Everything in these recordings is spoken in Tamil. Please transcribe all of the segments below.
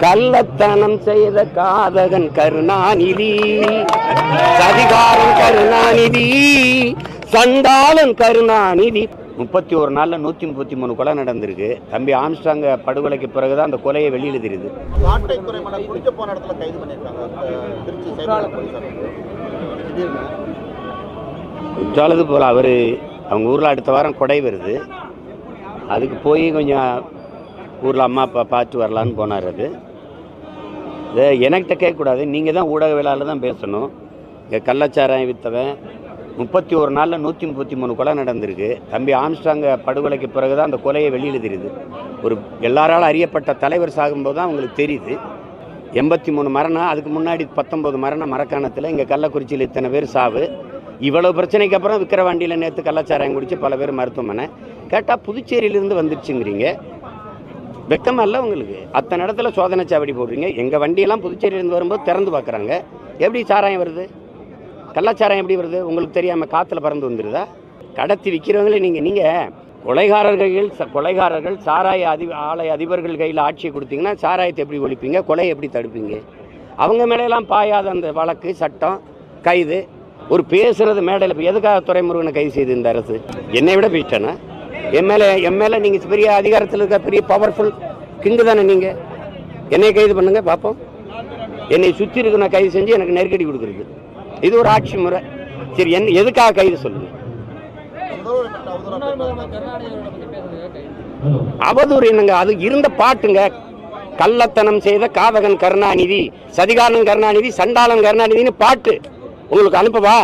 கள்ளத்தனம் செய்த காதகன் கருணாநிதி, சதிகாரன் கருணாநிதி, சண்டாளன் கருணாநிதி. 31 நாள்ல 133 கொலை நடந்திருக்கு. தம்பி ஆம்ஸ்ட்ராங் படுகொலைக்கு பிறகுதான் அந்த கொலையை வெளியில தெரியுது. குற்றாலது போல அவரு அவங்க ஊர்ல அடுத்த வாரம் கொடை வருது, அதுக்கு போய் கொஞ்சம் ஊரில் அம்மா அப்பா பார்த்து வரலான்னு போனார். அது எனக்கிட்ட கேட்கக்கூடாது, நீங்கள் தான் ஊடகவியலாளர் தான் பேசணும். இங்கே கள்ளச்சாராயம் விற்றவன் 31 நாளில் 133 கொலை நடந்திருக்கு. தம்பி ஆம்ஸ்ட்ராங் படுகொலைக்கு பிறகு தான் அந்த கொலையை வெளியில் தெரியுது. ஒரு எல்லாராலும் அறியப்பட்ட தலைவர் சாகும்போது தான் அவங்களுக்கு தெரியுது. 83 மரணம், அதுக்கு முன்னாடி 19 மரணம் மரக்காணத்தில். இங்கே கள்ளக்குறிச்சியில் இத்தனை பேர் சாவு. இவ்வளோ பிரச்சனைக்கு அப்புறம் விக்கிரவாண்டியில் நேற்று கள்ளச்சாராயம் குடித்து பல பேர் மருத்துவமனை. கேட்டால் புதுச்சேரியிலேருந்து வந்துருச்சுங்கிறீங்க. வெக்கமா இல்லை உங்களுக்கு? அத்தனை இடத்துல சோதனை சாவடி போடுறீங்க. எங்கள் வண்டியெல்லாம் புதுச்சேரியிலேருந்து வரும்போது திறந்து பார்க்குறாங்க. எப்படி சாராயம் வருது? கள்ளச்சாராயம் எப்படி வருது? உங்களுக்கு தெரியாமல் காற்றுல பறந்து வந்துடுதா? கடத்தி விற்கிறவங்களே நீங்கள் கொலைகாரர்கள் சாராய ஆலய அதிபர்கள் கையில் ஆட்சியை கொடுத்தீங்கன்னா சாராயத்தை எப்படி ஒழிப்பீங்க? கொலையை எப்படி தடுப்பீங்க? அவங்க மேலையெல்லாம் பாயாத அந்த வழக்கு சட்டம் கைது. ஒரு பேசுகிறது மேடையில் இப்போ எதுக்காக துரைமுருகனை கைது செய்து இந்த அரசு? என்னை விட போயிட்டேன்னா எம்எல்ஏ நீங்கள் பெரிய அதிகாரத்தில் இருக்க பெரிய பவர்ஃபுல் கிங்கு தானே. நீங்கள் என்னை கைது பண்ணுங்க பார்ப்போம். என்னை சுற்றி இருக்க நான் கைது செஞ்சு எனக்கு நெருக்கடி கொடுக்குறது இது ஒரு ஆட்சி முறை. சரி, எதுக்காக கைது சொல்லுங்க? அவதூறு என்னங்க? அது இருந்த பாட்டுங்க. கள்ளத்தனம் செய்த காதகன் கருணாநிதி, சதிகாரன் கருணாநிதி, சண்டாளன் கருணாநிதினு பாட்டு உங்களுக்கு அனுப்பவா?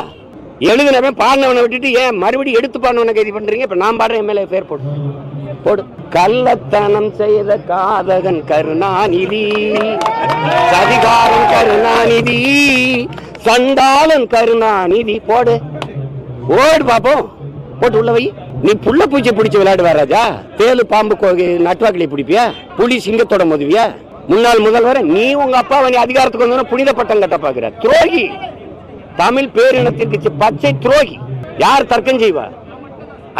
எழுதினவன் பாடினவனை விட்டுட்டு ஏன் மறுபடியும் எடுத்து பாடினவனை கைது பண்றீங்க? இப்ப நான் பாடுறேன், எம்எல்ஏ பேர் போடு. கள்ளத்தனம் செய்த காதகன் கருணாநிதி, சதிகாரன் கருணாநிதி, சண்டாளன் கருணாநிதி. போடு பாப்போம். போட்டு உள்ள வை. நீ புள்ள பூச்சி பிடிச்சி விளையாடுவா ராஜா? தேலு பாம்பு நட்டுவாக்கிலே பிடிப்பியா? புலி சிங்கத்தோட மோதுவியா? முன்னாள் முதல்வர் நீ உங்க அப்பாவை நீ அதிகாரத்துக்கு வந்தோன்னா புனித பட்டம் கட்ட பாக்குற துரோகி. தமிழ் பேரினத்திற்கு பச்சை துரோகி. யார் தர்க்கம் செய்வா?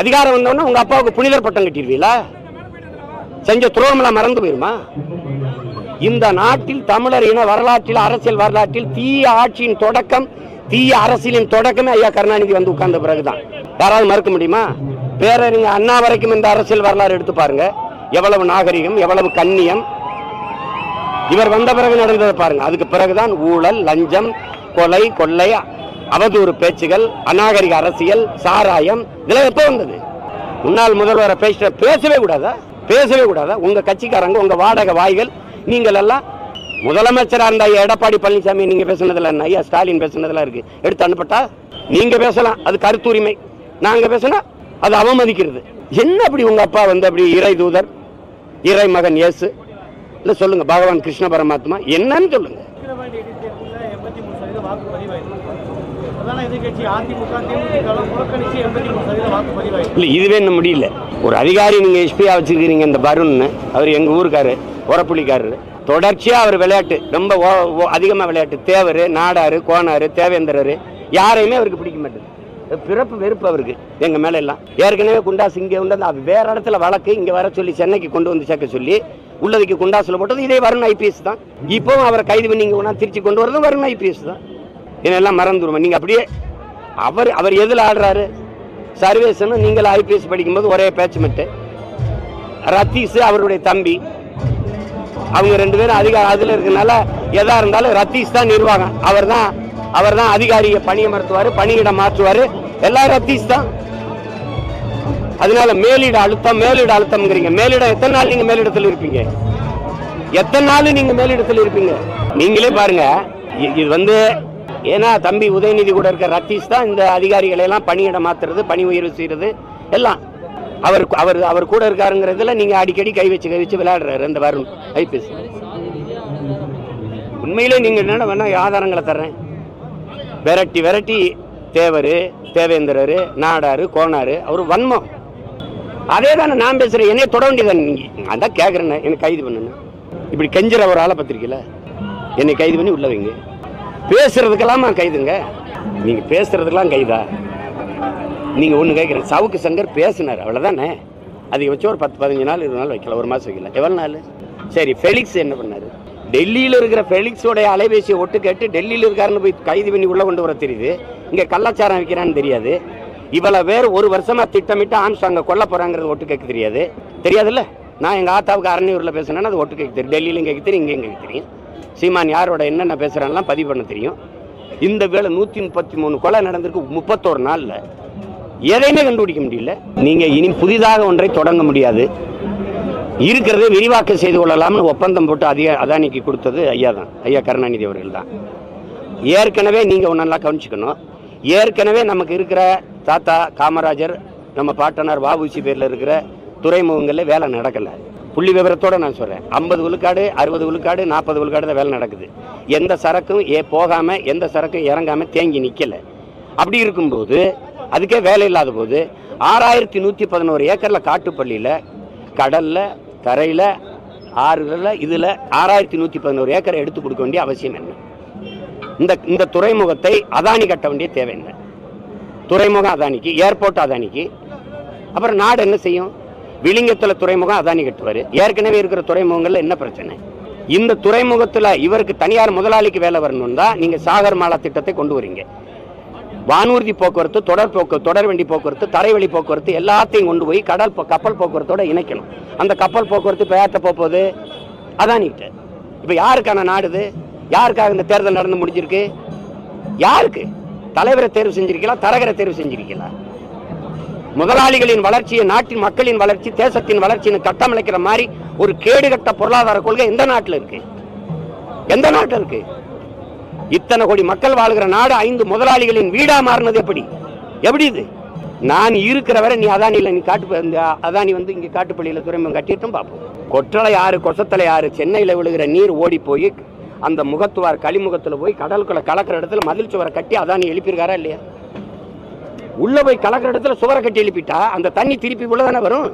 அதிகாரம் வந்தோன்னா உங்க அப்பாவுக்கு புனிதர் பட்டம் கட்டிடுவீங்களா? செஞ்ச துரோகமெல்லாம் மறந்து போயிருமா? இந்த நாட்டில் தமிழர் இன வரலாற்றில் அரசியல் வரலாற்றில் தீய ஆட்சியின் தொடக்கம், தீய அரசியலின் தொடக்கமே ஐயா கருணாநிதி வந்து உட்கார்ந்த பிறகுதான். யாராவது மறுக்க முடியுமா? பேரறிஞர் அண்ணா வரைக்கும் இந்த அரசியல் வரலாறு எடுத்து பாருங்க. எவ்வளவு நாகரிகம், எவ்வளவு கண்ணியம். இவர் வந்த பிறகு நடந்ததை பாருங்க. அதுக்கு பிறகுதான் ஊழல், லஞ்சம், கொலை, கொள்ளை, அவதூறு பேச்சுகள், அநாகரிக அரசியல், சாராயம். இதெல்லாம் எப்போ வந்தது? முன்னாள் முதல்வரை பேசவே கூடாதா? உங்க கட்சிக்காரங்க, உங்க வாடகை வாய்கள், நீங்கள் எல்லாம் முதலமைச்சராக இருந்த எடப்பாடி பழனிசாமி நீங்க பேசுனதுல என்ன? ஐயா ஸ்டாலின் பேசுனதுல இருக்கு, எடுத்து அனுப்பட்டா? நீங்க பேசலாம், அது கருத்துரிமை. நாங்க பேசினா அது அவமதிக்கிறது. என்ன அப்படி உங்க அப்பா வந்து அப்படி இறை தூதர், இறை மகன் இயேசு இல்ல? சொல்லுங்க, பகவான் கிருஷ்ண பரமாத்மா என்னன்னு சொல்லுங்க. இதுவே என்ன முடியல. ஒரு அதிகாரி நீங்க எஸ்பியா வச்சிருக்கீங்க, இந்த பருண், அவர் எங்க ஊருக்காரு, உரப்புலிக்காரரு. தொடர்ச்சியா அவர் விளையாட்டு ரொம்ப அதிகமா விளையாட்டு. தேவர், நாடாரு, கோனாரு, தேவேந்திரரு யாரையுமே அவருக்கு பிடிக்க மாட்டேது. பிறப்பு வெறுப்பு அவருக்கு எங்க மேல எல்லாம். ஏற்கனவே குண்டாசு இங்கே உண்டு, வேற இடத்துல வழக்கு இங்க வர சொல்லி சென்னைக்கு கொண்டு வந்து சேர்க்க சொல்லி உள்ளதுக்கு குண்டாசுல போட்டது இதே வருண் ஐபிஎஸ் தான். இப்பவும் அவரை கைது பண்ணி இங்க திருச்சி கொண்டு வரதும் வருண் ஐபிஎஸ் தான். இதெல்லாம் மறந்துடுவோம். நீங்க அப்படியே அவர் எதுல ஆடுறாரு? சர்வேசன் நீங்கள் ஐபிஎஸ் படிக்கும்போது ஒரே பேட்ச்மெட்டு. ரத்தீஷ் அவருடைய தம்பி, அவங்க 2 பேரும் அதிகாரம் அதுல இருக்கனால எதா இருந்தாலும் ரத்தீஷ் தான் நிர்வாகம். அவர் தான் அதிகாரியை பணியமர்த்துவாரு, பணியிடம் மாற்றுவாரு. எல்லாம் ரத்தீஷ் தான். அதனால மேலிட அழுத்தம்ங்கிறீங்க. மேலிடம் எத்தனை நாள் நீங்க மேலிடத்தில் இருப்பீங்க? எத்தனை நாள் நீங்க மேலிடத்தில் இருப்பீங்க? நீங்களே பாருங்க. இது வந்து ஏன்னா தம்பி உதயநிதி கூட இருக்க ரத்தீஷ் தான் இந்த அதிகாரிகளை எல்லாம் பணியிடம் மாத்துறது, பணி உயர்வு செய்யறது எல்லாம் அவர் கூட இருக்காருங்கிறதுல நீங்க அடிக்கடி கை வச்சு விளையாடுறாரு இந்த வருண் ஐபிஎஸ். உண்மையிலே நீங்க என்ன வேணா ஆதாரங்களை தர்றேன். விரட்டி தேவர், தேவேந்திரரு, நாடாரு, கோனாரு, அவரு வன்மம். அதே தானே நான் பேசுறேன். என்னைய தொட வேண்டியதானே? நீங்க அதான் கேட்கறேன், என்னை கைது பண்ணுன்னு. இப்படி கெஞ்சுற ஒரு ஆளை பத்திரிக்கையில என்னை கைது பண்ணி உள்ள வைங்க. பேசுறதுக்கெல்லாம் கைதுங்க. நீங்க பேசுறதுக்கெல்லாம் கைதா? நீங்க ஒண்ணு கேட்கிறேன். சவுக்கு சங்கர் பேசினார், அவ்வளவுதானே. அதுக்கு வச்சு ஒரு 10-15 நாள் 20 நாள் வைக்கல, ஒரு மாசம் வைக்கல. எவ்வளவு நாள்? சரி, ஃபெலிக்ஸ் என்ன பண்ணாரு? டெல்லியில் இருக்கிற ஃபெலிக்ஸோடைய அலைபேசியை ஒட்டு கேட்டு டெல்லியில் இருக்காருன்னு போய் கைது பண்ணி உள்ள கொண்டு வர தெரியுது. இங்கே கள்ளச்சாரம் வைக்கிறான்னு தெரியாது. இவளை வேறு ஒரு வருஷமா திட்டமிட்டு ஆம்ஸ்டாங்க கொல்ல போறாங்கிறது ஒட்டு கேட்க தெரியாது. தெரியாதுல்ல. நான் எங்கள் ஆத்தாவுக்கு அரணியூரில் பேசுனேன்னா அது ஒட்டு கேட்க தெரியும். டெல்லியிலும் கேட்க தெரியும், இங்கேயும் கேட்க தெரியும். சீமான் யாரோட என்னென்ன பேசுகிறான்லாம் பதிவு பண்ண தெரியும். இந்த வேலை 133 கொலை நடந்திருக்கு 31 நாளில். எதையுமே கண்டுபிடிக்க முடியல. நீங்கள் இனி புதிதாக ஒன்றை தொடங்க முடியாது. இருக்கிறதே விரிவாக்கம் செய்து கொள்ளலாம்னு ஒப்பந்தம் போட்டு அதானிக்கு கொடுத்தது ஐயா தான், ஐயா கருணாநிதி அவர்கள் தான். ஏற்கனவே நீங்கள் ஒன்றெல்லாம் கவனிச்சுக்கணும். ஏற்கனவே நமக்கு இருக்கிற தாத்தா காமராஜர், நம்ம பாட்டனார் வஉசி பேரில் இருக்கிற துறைமுகங்களில் வேலை நடக்கலை. புள்ளி விவரத்தோடு நான் சொல்கிறேன். 50 விழுக்காடு 60 விழுக்காடு 40 விழுக்காடு தான் வேலை நடக்குது. எந்த சரக்கும் போகாமல் எந்த சரக்கும் இறங்காமல் தேங்கி நிற்கலை. அப்படி இருக்கும்போது அதுக்கே வேலை இல்லாத போது 6111 ஏக்கரில் காட்டுப்பள்ளியில் கடலில் கரையில் ஆறுகளில் இதில் 6111 ஏக்கரை எடுத்து கொடுக்க வேண்டிய அவசியம் என்ன? இந்த துறைமுகத்தை அதானி கட்ட வேண்டிய தேவை என்ன? துறைமுகம் அதானிக்கு, ஏர்போர்ட் அதானிக்கு. அப்புறம் நாடு என்ன செய்யும்? விளிங்கத்தில் துறைமுகம் அதானி கட்டுவார். ஏற்கனவே இருக்கிற துறைமுகங்களில் என்ன பிரச்சனை? இந்த துறைமுகத்தில் இவருக்கு தனியார் முதலாளிக்கு வேலை வரணும் தான் நீங்கள் சாகர் மாலா திட்டத்தை கொண்டு வரீங்க. வானூர்தி போக்குவரத்து, தொடர் வண்டி போக்குவரத்து, தரைவழி போக்குவரத்து எல்லாத்தையும் கொண்டு போய் கப்பல் போக்குவரத்தோட இணைக்கணும். அந்த கப்பல் போக்குவரத்து இப்போ யார்கிட்ட போகுது? அதானிக்கிட்ட. இப்போ யாருக்கான நாடுது? யாருக்காக இந்த தேர்தல் நடந்து முடிஞ்சிருக்கு? யாருக்கு? தலைவரை தேர்வு செஞ்சிருக்கலாம், தரகரை தேர்வு செஞ்சிருக்கலாம். முதலாளிகளின் வளர்ச்சியை, நாட்டின் மக்களின் வளர்ச்சி, தேசத்தின் வளர்ச்சின்னு கட்டமைக்கிற மாதிரி ஒரு கேடுகட்ட பொருளாதார கொள்கை எந்த நாட்டில் இருக்கு? எந்த நாட்டில் இருக்கு? இத்தனை கோடி மக்கள் வாழ்கிற நாடு 5 முதலாளிகளின் வீடா மாறினது எப்படி? இது நான் இருக்கிற வரை நீ அதானியில் நீ அதானி வந்து இங்கே காட்டுப்பள்ளியில் துறைமுகம் கட்டிட்டும் பார்ப்போம். கொற்றலை யாரு, கொசத்தலை யாரு? சென்னையில் விழுகிற நீர் ஓடி போய் அந்த முகத்துவார் களிமுகத்தில் போய் கடலுக்குள்ள கலக்கிற இடத்துல மதில் சுவரை கட்டி அதானி எழுப்பியிருக்காரா இல்லையா? உள்ள போய் கலக்கிற இடத்துல சுவரை கட்டி எழுப்பிட்டா அந்த தண்ணி திருப்பி உள்ளதானே வரும்.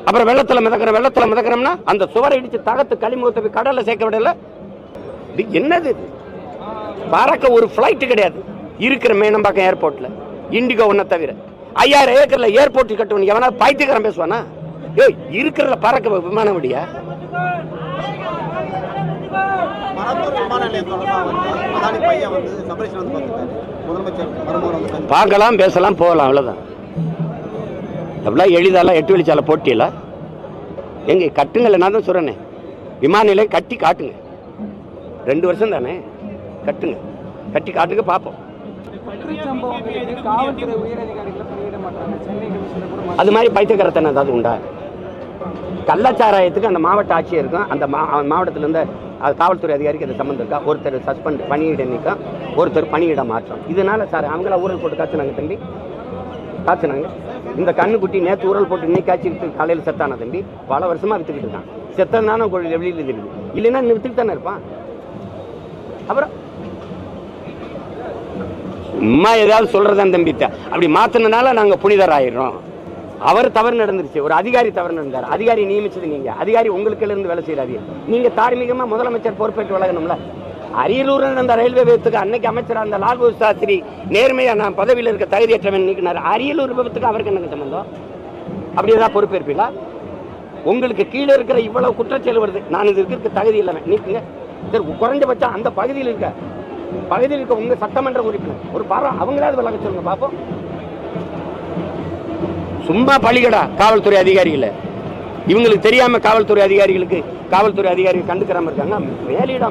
அப்புறம் வெள்ளத்தில் மிதக்கிறோம்னா அந்த சுவரை இடிச்சு தகத்து களிமுகத்தை போய் கடல்ல சேர்க்க விடல. என்னது இது? பறக்க ஒரு ஃபிளைட் கிடையாது இருக்கிற மேனம்பாக்கம் ஏர்போர்ட்ல, இண்டிகோ ஒன்ன தவிர. 5000 ஏக்கர்ல ஏர்போர்ட் கட்டணும். எவனா பைத்தியக்காரன் பேசுவானா? இருக்கிறதுல பறக்க விமானம் விடியா? பார்க்கலாம், பேசலாம், போகலாம், அவ்வளவுதான். அப்படிலாம் எளிதாலாம் 8 வழிச்சாலை போட்டியல எங்க கட்டுங்கல்ல. நான் தான் சொல்றேனே, விமான நிலையம் கட்டி காட்டுங்க. 2 வருஷம் தானே, கட்டுங்க, கட்டி காட்டுங்க, பார்ப்போம். அது மாதிரி பைத்தியக்காரத்தனை ஏதாவது உண்டா? கள்ளச்சாராயத்துக்கு அந்த மாவட்ட ஆட்சியருக்கும் அந்த மாவட்டத்தில் இருந்த காவல்துறை அதிகாரிக்கு அது சம்மந்தம் இருக்கா? ஒருத்தர் சஸ்பெண்ட் பணியிட நீக்கம், ஒருத்தர் பணியிட மாற்றம். இதனால சார் அவங்கள ஊரல் போட்டு காய்ச்சினாங்க தம்பி, காய்ச்சினாங்க. இந்த கண்ணுக்குட்டி நேற்று ஊரல் போட்டு இன்னைக்கு காய்ச்சி காலையில் செத்தான தம்பி. பல வருஷமா வித்துக்கிட்டு இருக்கான். செத்தனான வெளியில் தெரியுது, இல்லைன்னா வித்துட்டு தானே இருப்பான். அப்புறம் சும்மா ஏதாவது சொல்றதான் தம்பி. அப்படி மாத்தினால நாங்க புனிதர் ஆயிடுறோம். அவர் தவறு நடந்துருச்சு, ஒரு அதிகாரி தவறு நடந்தார். அதிகாரி நியமிச்சது நீங்க, அதிகாரி உங்களுக்கு இருந்து வேலை செய்யறாரு. நீங்க தார்மீகமா முதலமைச்சர் பொறுப்பேற்று வழங்கணும்ல. அரியலூர் நடந்த ரயில்வே விபத்துக்கு அன்னைக்கு அமைச்சர் அந்த லால்பு சாஸ்திரி நேர்மையா நான் பதவியில் இருக்க தகுதியற்றவன் நீக்கினார். அரியலூர் விபத்துக்கு அவருக்கு என்ன சம்பந்தம்? அப்படி ஏதாவது பொறுப்பேற்பீங்களா? உங்களுக்கு கீழே இருக்கிற இவ்வளவு குற்றச்செயல் வருது, நான் இது இருக்க தகுதி இல்லவன் நீக்குங்க. குறைஞ்சபட்சம் அந்த பகுதியில் இருக்க உங்க சட்டமன்ற உறுப்பினர் ஒரு பாரம் அவங்களாவது விளக்க சொல்லுங்க பாப்போம். சும்மா பழிகடா காவல்துறை அதிகாரிகளை. இவங்களுக்கு தெரியாம காவல்துறை அதிகாரிகள் கண்டுக்கிறாம இருக்காங்க. மேலிட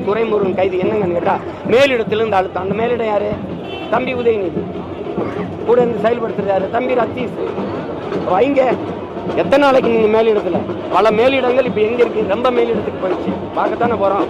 துறைமுருகன் கைது என்னங்கன்னு கேட்டா மேலிடத்திலிருந்து அழுத்தம். அந்த மேலிடம் யாரு? தம்பி உதயநிதி கூட இருந்து செயல்படுத்துறாரு. தம்பி ரத்தீஸ் வைங்க. எத்தனை நாளைக்கு நீங்க மேலிடத்துல? பல மேலிடங்கள் இப்ப எங்க இருக்கு? ரொம்ப மேலிடத்துக்கு போயிடுச்சு. பார்க்கத்தானே போறோம்.